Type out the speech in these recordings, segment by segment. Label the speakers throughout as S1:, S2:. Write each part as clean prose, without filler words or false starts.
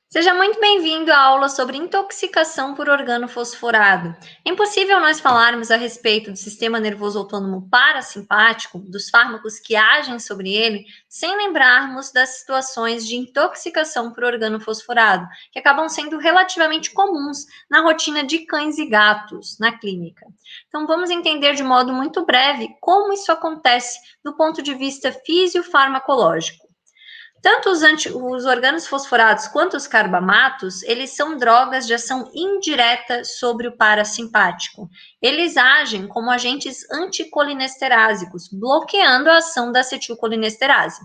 S1: Seja muito bem-vindo à aula sobre intoxicação por organofosforado. É impossível nós falarmos a respeito do sistema nervoso autônomo parasimpático, dos fármacos que agem sobre ele, sem lembrarmos das situações de intoxicação por organofosforado, que acabam sendo relativamente comuns na rotina de cães e gatos na clínica. Então, vamos entender de modo muito breve como isso acontece do ponto de vista fisiofarmacológico. Tanto os organos fosforados quanto os carbamatos, eles são drogas de ação indireta sobre o parasimpático. Eles agem como agentes anticolinesterásicos, bloqueando a ação da acetilcolinesterase.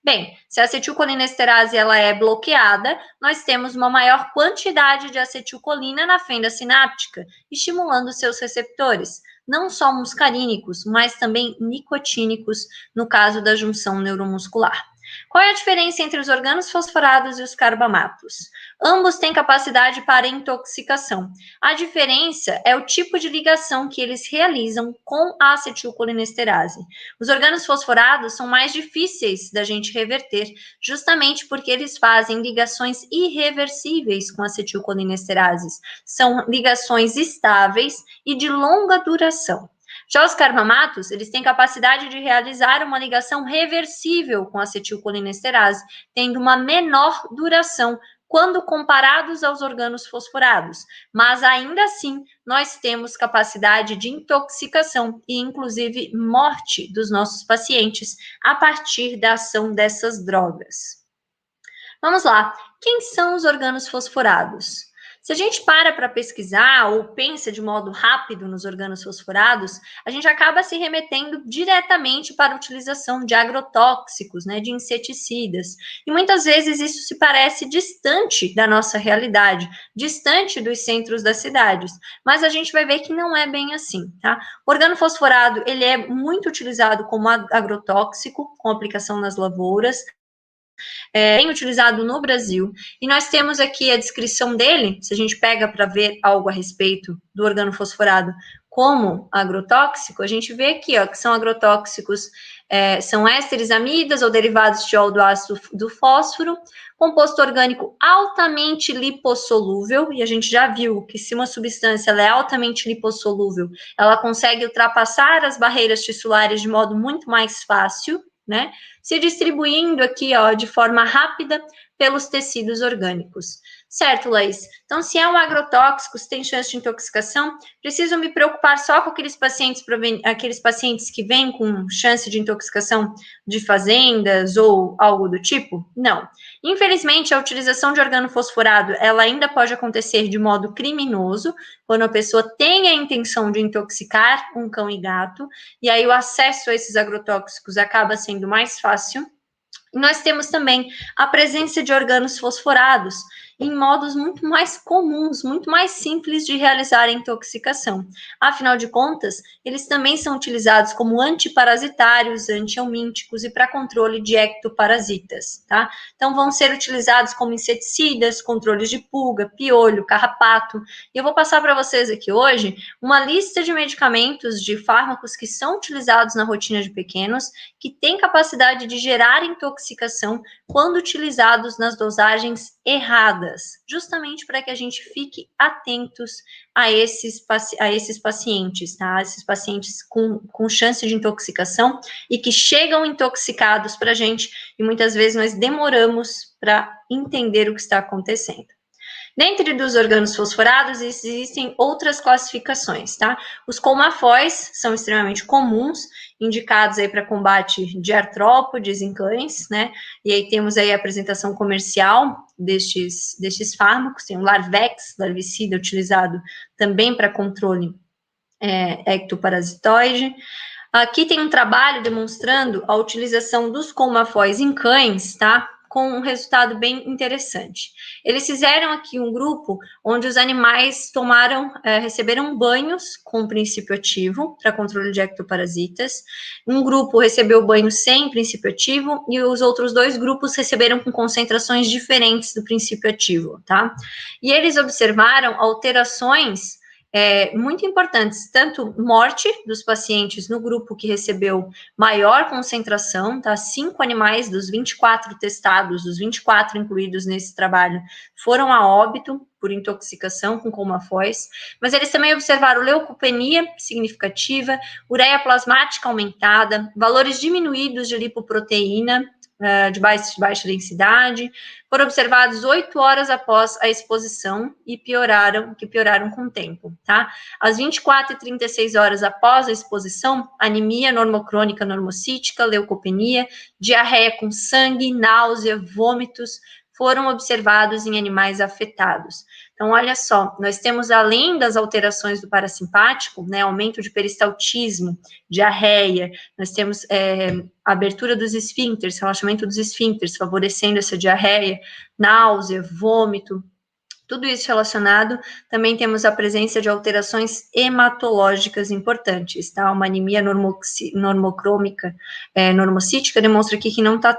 S1: Bem, se a acetilcolinesterase ela é bloqueada, nós temos uma maior quantidade de acetilcolina na fenda sináptica, estimulando seus receptores, não só muscarínicos, mas também nicotínicos, no caso da junção neuromuscular. Qual é a diferença entre os organos fosforados e os carbamatos? Ambos têm capacidade para intoxicação. A diferença é o tipo de ligação que eles realizam com a acetilcolinesterase. Os organos fosforados são mais difíceis da gente reverter, justamente porque eles fazem ligações irreversíveis com acetilcolinesterases. São ligações estáveis e de longa duração. Já os carbamatos, eles têm capacidade de realizar uma ligação reversível com a acetilcolinesterase, tendo uma menor duração quando comparados aos organos fosforados, mas ainda assim nós temos capacidade de intoxicação e inclusive morte dos nossos pacientes a partir da ação dessas drogas. Vamos lá, quem são os organos fosforados? Se a gente para pesquisar ou pensa de modo rápido nos organos fosforados, a gente acaba se remetendo diretamente para a utilização de agrotóxicos, de inseticidas. E muitas vezes isso se parece distante da nossa realidade, distante dos centros das cidades. Mas a gente vai ver que não é bem assim, tá? O organo fosforado, ele é muito utilizado como agrotóxico, com aplicação nas lavouras, bem utilizado no Brasil. E nós temos aqui a descrição dele, se a gente pega para ver algo a respeito do organofosforado como agrotóxico, a gente vê aqui, que são agrotóxicos, são ésteres amidas ou derivados de óleo do ácido do fósforo, composto orgânico altamente lipossolúvel, e a gente já viu que se uma substância ela é altamente lipossolúvel, ela consegue ultrapassar as barreiras tissulares de modo muito mais fácil, se distribuindo aqui, de forma rápida pelos tecidos orgânicos. Certo, Laís? Então, se é um agrotóxico, se tem chance de intoxicação, preciso me preocupar só com aqueles pacientes que vêm com chance de intoxicação de fazendas ou algo do tipo? Não. Infelizmente, a utilização de organofosforado, ela ainda pode acontecer de modo criminoso, quando a pessoa tem a intenção de intoxicar um cão e gato, e aí o acesso a esses agrotóxicos acaba sendo mais fácil. Nós temos também a presença de organos fosforados em modos muito mais comuns, muito mais simples de realizar a intoxicação. Afinal de contas, eles também são utilizados como antiparasitários, antihelmínticos e para controle de ectoparasitas, tá? Então, vão ser utilizados como inseticidas, controles de pulga, piolho, carrapato. E eu vou passar para vocês aqui hoje uma lista de medicamentos, de fármacos que são utilizados na rotina de pequenos, que têm capacidade de gerar intoxicação quando utilizados nas dosagens erradas, justamente para que a gente fique atentos a esses pacientes, tá? Esses pacientes com chance de intoxicação e que chegam intoxicados para a gente e muitas vezes nós demoramos para entender o que está acontecendo. Dentre dos organos fosforados, existem outras classificações, tá? Os colmafóis são extremamente comuns, indicados aí para combate de artrópodes em cães, E aí temos aí a apresentação comercial destes fármacos, tem o Larvex, larvicida, utilizado também para controle ectoparasitoide. Aqui tem um trabalho demonstrando a utilização dos colmafóis em cães, tá? Com um resultado bem interessante. Eles fizeram aqui um grupo onde os animais receberam banhos com princípio ativo para controle de ectoparasitas. Um grupo recebeu banho sem princípio ativo e os outros dois grupos receberam com concentrações diferentes do princípio ativo, tá? E eles observaram alterações muito importantes, tanto morte dos pacientes no grupo que recebeu maior concentração, tá? 5 animais dos 24 testados, dos 24 incluídos nesse trabalho, foram a óbito por intoxicação com Comafós, mas eles também observaram leucopenia significativa, ureia plasmática aumentada, valores diminuídos de lipoproteína, de baixa densidade, foram observados 8 horas após a exposição e pioraram com o tempo, tá? Às 24 e 36 horas após a exposição, anemia normocrônica normocítica, leucopenia, diarreia com sangue, náusea, vômitos, foram observados em animais afetados. Então, olha só, nós temos, além das alterações do parasimpático, né, aumento de peristaltismo, diarreia, nós temos abertura dos esfíncteres, relaxamento dos esfíncteres, favorecendo essa diarreia, náusea, vômito, tudo isso relacionado. Também temos a presença de alterações hematológicas importantes, tá? Uma anemia normocrômica, normocítica, demonstra aqui que não tá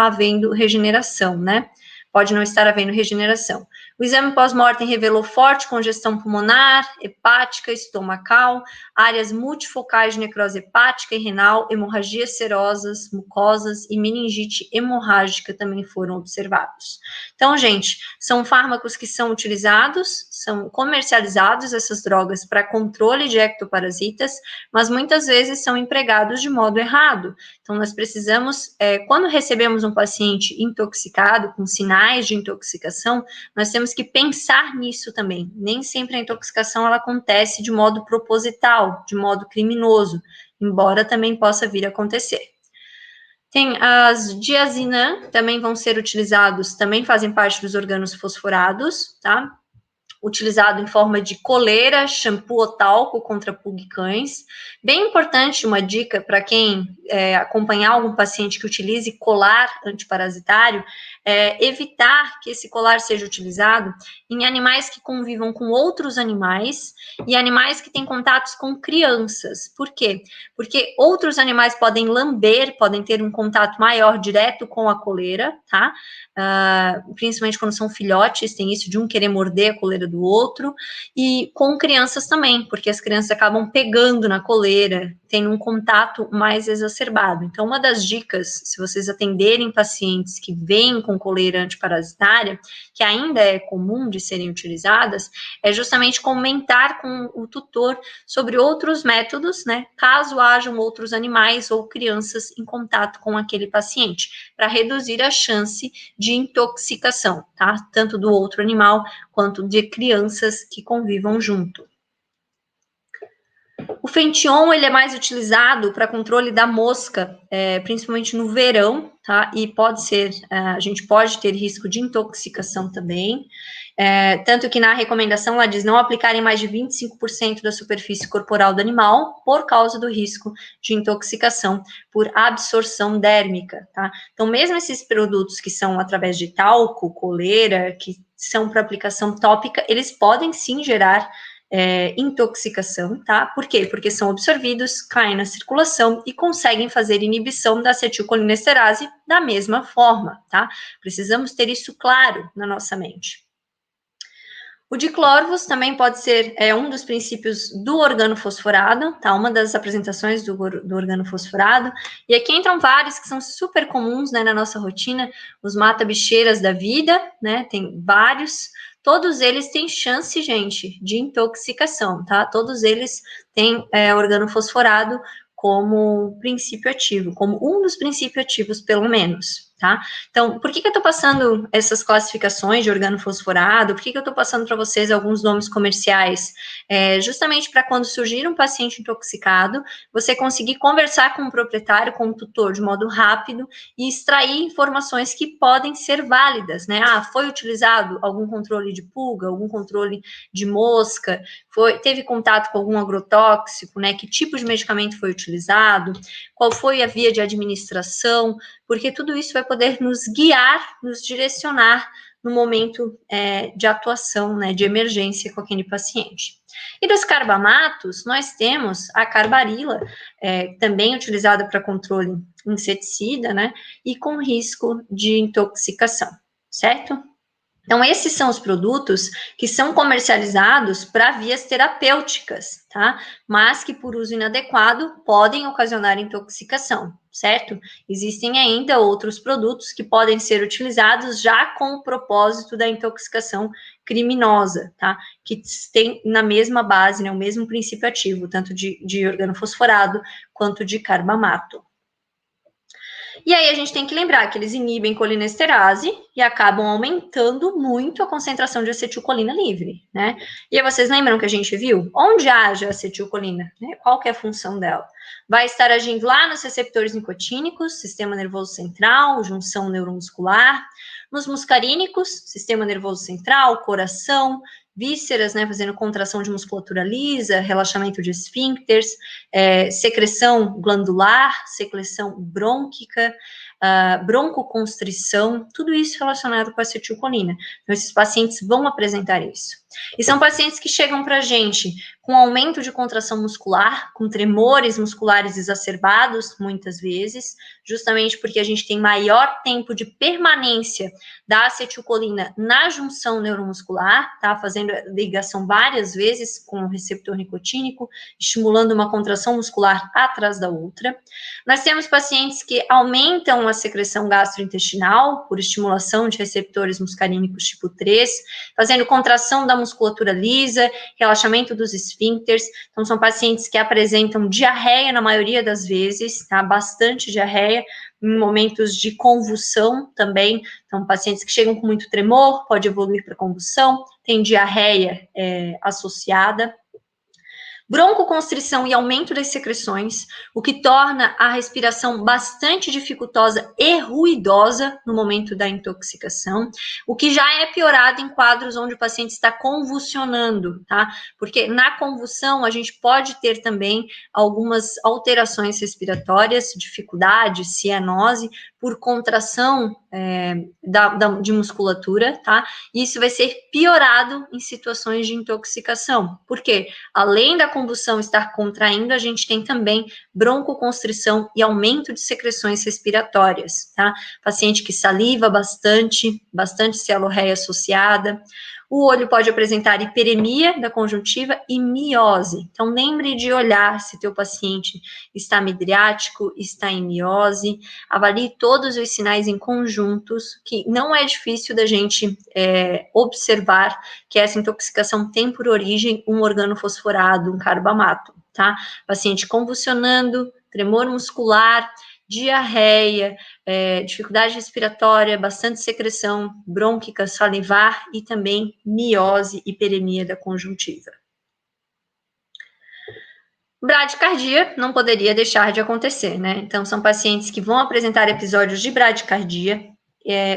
S1: havendo regeneração, né? Pode não estar havendo regeneração. O exame pós-mortem revelou forte congestão pulmonar, hepática, estomacal, áreas multifocais de necrose hepática e renal, hemorragias serosas, mucosas e meningite hemorrágica também foram observados. Então, gente, são fármacos que são utilizados, são comercializados, essas drogas, para controle de ectoparasitas, mas muitas vezes são empregados de modo errado. Então, nós precisamos, quando recebemos um paciente intoxicado, com sinais de intoxicação, nós temos que pensar nisso também. Nem sempre a intoxicação ela acontece de modo proposital, de modo criminoso, embora também possa vir a acontecer. Tem as diazinã, também vão ser utilizados, também fazem parte dos organos fosforados, tá? Utilizado em forma de coleira, shampoo ou talco contra pulga e cães. Bem importante, uma dica para quem acompanhar algum paciente que utilize colar antiparasitário, evitar que esse colar seja utilizado em animais que convivam com outros animais e animais que têm contatos com crianças. Por quê? Porque outros animais podem lamber, podem ter um contato maior direto com a coleira, tá? Principalmente quando são filhotes, tem isso de um querer morder a coleira do outro, e com crianças também, porque as crianças acabam pegando na coleira, tem um contato mais exacerbado. Então, uma das dicas, se vocês atenderem pacientes que vêm com coleira antiparasitária, que ainda é comum de serem utilizadas, é justamente comentar com o tutor sobre outros métodos, né, caso hajam outros animais ou crianças em contato com aquele paciente, para reduzir a chance de intoxicação, tá? Tanto do outro animal quanto de crianças que convivam junto. O Fention, ele é mais utilizado para controle da mosca, principalmente no verão, tá? E pode ser, a gente pode ter risco de intoxicação também. Tanto que na recomendação ela diz não aplicarem mais de 25% da superfície corporal do animal por causa do risco de intoxicação por absorção dérmica, tá? Então, mesmo esses produtos que são através de talco, coleira, que são para aplicação tópica, eles podem sim gerar intoxicação, tá? Por quê? Porque são absorvidos, caem na circulação e conseguem fazer inibição da acetilcolinesterase da mesma forma, tá? Precisamos ter isso claro na nossa mente. O diclorvos também pode ser um dos princípios do organofosforado, tá? Uma das apresentações do organofosforado. E aqui entram vários que são super comuns, né, na nossa rotina, os mata-bicheiras da vida, né? Tem vários. Todos eles têm chance, gente, de intoxicação, tá? Todos eles têm organofosforado como princípio ativo, como um dos princípios ativos, pelo menos, tá? Então, por que eu tô passando essas classificações de organofosforado? Por que eu tô passando para vocês alguns nomes comerciais? Justamente para quando surgir um paciente intoxicado, você conseguir conversar com o proprietário, com o tutor, de modo rápido e extrair informações que podem ser válidas, né? Foi utilizado algum controle de pulga, algum controle de mosca, teve contato com algum agrotóxico, né? Que tipo de medicamento foi utilizado, qual foi a via de administração, porque tudo isso vai poder nos guiar, nos direcionar no momento de atuação, né, de emergência com aquele paciente. E dos carbamatos, nós temos a carbarila, também utilizada para controle inseticida, né, e com risco de intoxicação, certo? Então, esses são os produtos que são comercializados para vias terapêuticas, tá? Mas que, por uso inadequado, podem ocasionar intoxicação, certo? Existem ainda outros produtos que podem ser utilizados já com o propósito da intoxicação criminosa, tá? Que tem na mesma base, né, o mesmo princípio ativo, tanto de organofosforado quanto de carbamato. E aí a gente tem que lembrar que eles inibem colinesterase e acabam aumentando muito a concentração de acetilcolina livre, né? E aí vocês lembram que a gente viu? Onde haja acetilcolina, né? Qual que é a função dela? Vai estar agindo lá nos receptores nicotínicos, sistema nervoso central, junção neuromuscular, nos muscarínicos, sistema nervoso central, coração, vísceras, né, fazendo contração de musculatura lisa, relaxamento de esfíncteres, secreção glandular, secreção brônquica, broncoconstrição, tudo isso relacionado com a acetilcolina. Então, esses pacientes vão apresentar isso. E são pacientes que chegam para a gente com aumento de contração muscular, com tremores musculares exacerbados, muitas vezes, justamente porque a gente tem maior tempo de permanência da acetilcolina na junção neuromuscular, tá? Fazendo ligação várias vezes com o receptor nicotínico, estimulando uma contração muscular atrás da outra. Nós temos pacientes que aumentam a secreção gastrointestinal por estimulação de receptores muscarínicos tipo 3, fazendo contração da musculatura lisa, relaxamento dos esfíncteres. Então, são pacientes que apresentam diarreia na maioria das vezes, tá? Bastante diarreia, em momentos de convulsão também. Então, pacientes que chegam com muito tremor, pode evoluir para convulsão, tem diarreia associada. Broncoconstrição e aumento das secreções, o que torna a respiração bastante dificultosa e ruidosa no momento da intoxicação, o que já é piorado em quadros onde o paciente está convulsionando, tá? Porque na convulsão a gente pode ter também algumas alterações respiratórias, dificuldade, cianose, por contração de musculatura, tá? E isso vai ser piorado em situações de intoxicação. Por quê? Além da convulsão estar contraindo, a gente tem também broncoconstrição e aumento de secreções respiratórias, tá? Paciente que saliva bastante cialorreia associada. O olho pode apresentar hiperemia da conjuntiva e miose. Então, lembre de olhar se teu paciente está midriático, está em miose. Avalie todos os sinais em conjuntos, que não é difícil da gente observar que essa intoxicação tem por origem um organofosforado, um carbamato, tá? Paciente convulsionando, tremor muscular, diarreia, dificuldade respiratória, bastante secreção brônquica, salivar e também miose, hiperemia da conjuntiva. Bradicardia não poderia deixar de acontecer, né? Então, são pacientes que vão apresentar episódios de bradicardia,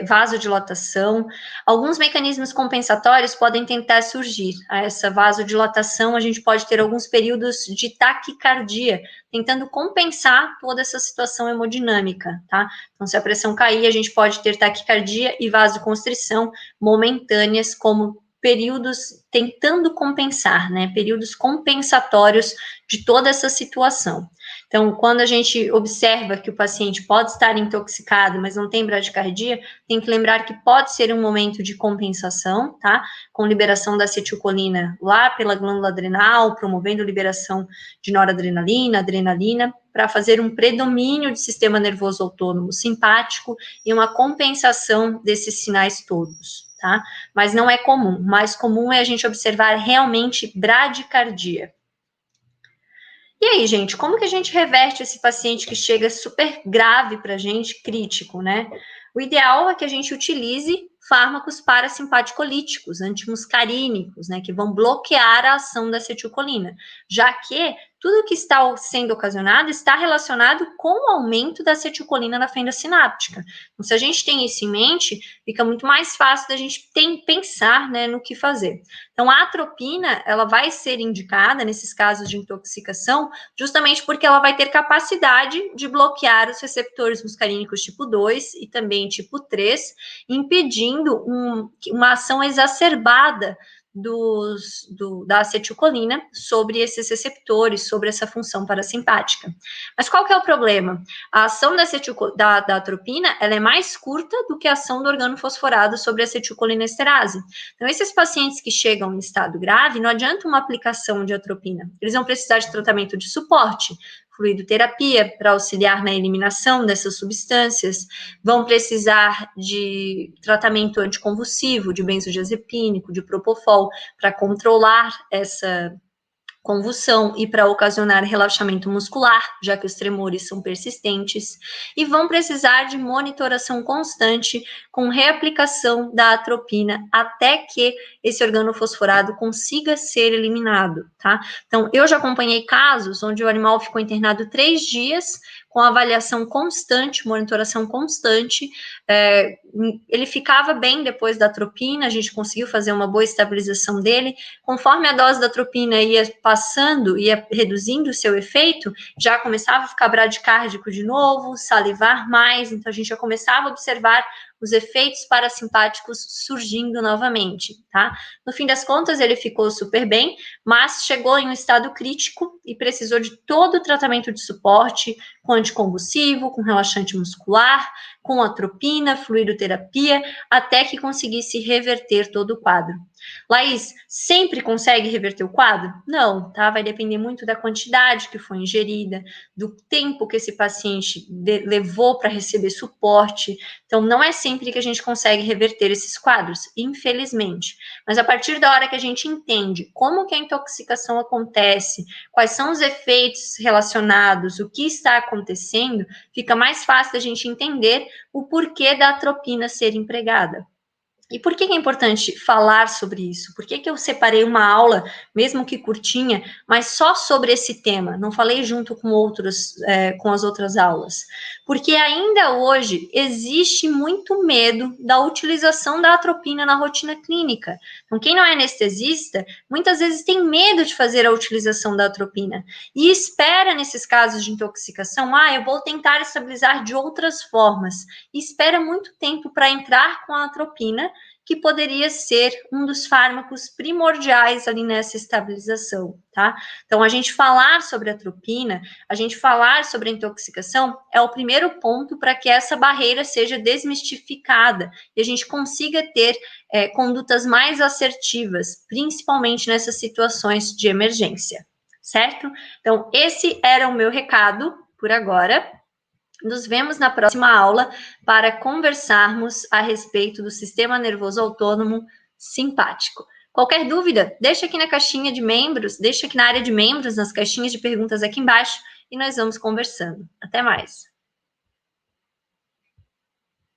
S1: vasodilatação. Alguns mecanismos compensatórios podem tentar surgir. A essa vasodilatação, a gente pode ter alguns períodos de taquicardia, tentando compensar toda essa situação hemodinâmica, tá? Então, se a pressão cair, a gente pode ter taquicardia e vasoconstrição momentâneas, como períodos tentando compensar, né? Períodos compensatórios de toda essa situação. Então, quando a gente observa que o paciente pode estar intoxicado, mas não tem bradicardia, tem que lembrar que pode ser um momento de compensação, tá? Com liberação da acetilcolina lá pela glândula adrenal, promovendo liberação de noradrenalina, adrenalina, para fazer um predomínio de sistema nervoso autônomo simpático e uma compensação desses sinais todos, tá? Mas não é comum. O mais comum é a gente observar realmente bradicardia. E aí, gente, como que a gente reverte esse paciente que chega super grave para a gente, crítico, né? O ideal é que a gente utilize fármacos parasimpaticolíticos, antimuscarínicos, né, que vão bloquear a ação da acetilcolina, já que tudo que está sendo ocasionado está relacionado com o aumento da acetilcolina na fenda sináptica. Então, se a gente tem isso em mente, fica muito mais fácil da gente pensar, né, no que fazer. Então, a atropina, ela vai ser indicada nesses casos de intoxicação, justamente porque ela vai ter capacidade de bloquear os receptores muscarínicos tipo 2 e também tipo 3, impedindo uma ação exacerbada da acetilcolina sobre esses receptores, sobre essa função parasimpática. Mas qual que é o problema? A ação da atropina, ela é mais curta do que a ação do organo fosforado sobre a acetilcolinesterase. Então, esses pacientes que chegam em estado grave, não adianta uma aplicação de atropina. Eles vão precisar de tratamento de suporte, fluidoterapia para auxiliar na eliminação dessas substâncias, vão precisar de tratamento anticonvulsivo, de benzodiazepínico, de propofol, para controlar essa convulsão e para ocasionar relaxamento muscular, já que os tremores são persistentes, e vão precisar de monitoração constante com reaplicação da atropina até que esse organofosforado consiga ser eliminado, tá? Então, eu já acompanhei casos onde o animal ficou internado 3 dias com avaliação constante, monitoração constante, ele ficava bem depois da atropina, a gente conseguiu fazer uma boa estabilização dele, conforme a dose da atropina ia passando, ia reduzindo o seu efeito, já começava a ficar bradicárdico de novo, salivar mais, então a gente já começava a observar os efeitos parasimpáticos surgindo novamente, tá? No fim das contas, ele ficou super bem, mas chegou em um estado crítico e precisou de todo o tratamento de suporte, com anticonvulsivo, com relaxante muscular, com atropina, fluidoterapia, até que conseguisse reverter todo o quadro. Laís, sempre consegue reverter o quadro? Não, tá? Vai depender muito da quantidade que foi ingerida, do tempo que esse paciente levou para receber suporte. Então, não é sempre que a gente consegue reverter esses quadros, infelizmente. Mas a partir da hora que a gente entende como que a intoxicação acontece, quais são os efeitos relacionados, o que está acontecendo, fica mais fácil a gente entender o porquê da atropina ser empregada. E por que é importante falar sobre isso? Por que eu separei uma aula, mesmo que curtinha, mas só sobre esse tema? Não falei junto com com as outras aulas. Porque ainda hoje existe muito medo da utilização da atropina na rotina clínica. Então, quem não é anestesista, muitas vezes tem medo de fazer a utilização da atropina. E espera, nesses casos de intoxicação, eu vou tentar estabilizar de outras formas. E espera muito tempo para entrar com a atropina, que poderia ser um dos fármacos primordiais ali nessa estabilização, tá? Então, a gente falar sobre a atropina, a gente falar sobre a intoxicação é o primeiro ponto para que essa barreira seja desmistificada e a gente consiga ter condutas mais assertivas, principalmente nessas situações de emergência, certo? Então, esse era o meu recado por agora. Nos vemos na próxima aula para conversarmos a respeito do sistema nervoso autônomo simpático. Qualquer dúvida, deixa aqui na caixinha de membros, deixa aqui na área de membros, nas caixinhas de perguntas aqui embaixo, e nós vamos conversando. Até mais!